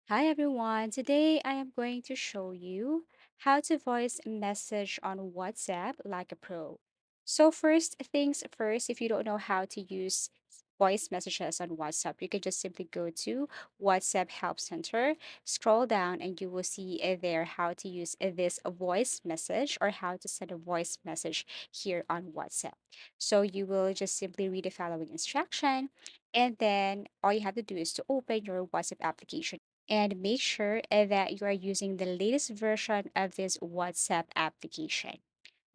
Hi everyone. Today I am going to show you how to voice a message on WhatsApp like a pro. So first things first, if you don't know how to use voice messages on WhatsApp, you can just simply go to WhatsApp Help Center, scroll down and you will see there how to use this voice message or how to send a voice message here on WhatsApp. So you will just simply read the following instruction and then all you have to do is to open your WhatsApp application and make sure that you are using the latest version of this WhatsApp application.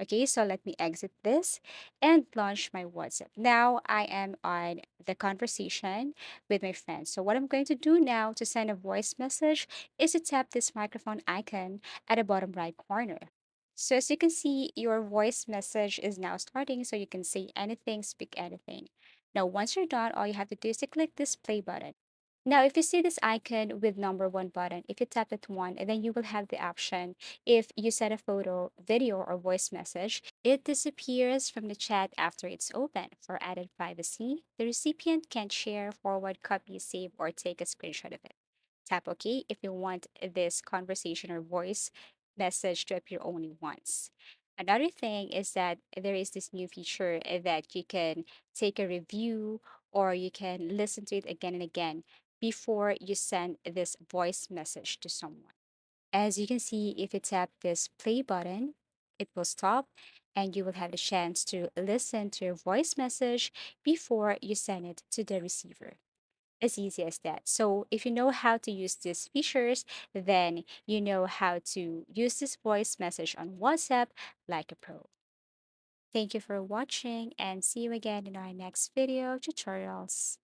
Okay, so let me exit this and launch my WhatsApp. Now I am on the conversation with my friends. So what I'm going to do now to send a voice message is to tap this microphone icon at the bottom right corner. So as you can see, your voice message is now starting, so you can say anything, speak anything. Now, once you're done, all you have to do is to click this play button. Now, if you see this icon with number one button, if you tap that one, and then you will have the option. If you send a photo, video, or voice message, it disappears from the chat after it's open. For added privacy, the recipient can share, forward, copy, save, or take a screenshot of it. Tap OK if you want this conversation or voice message to appear only once. Another thing is that there is this new feature that you can take a review or you can listen to it again and again before you send this voice message to someone. As you can see, if you tap this play button, it will stop and you will have the chance to listen to your voice message before you send it to the receiver. As easy as that. So if you know how to use these features, then you know how to use this voice message on WhatsApp like a pro. Thank you for watching and see you again in our next video tutorials.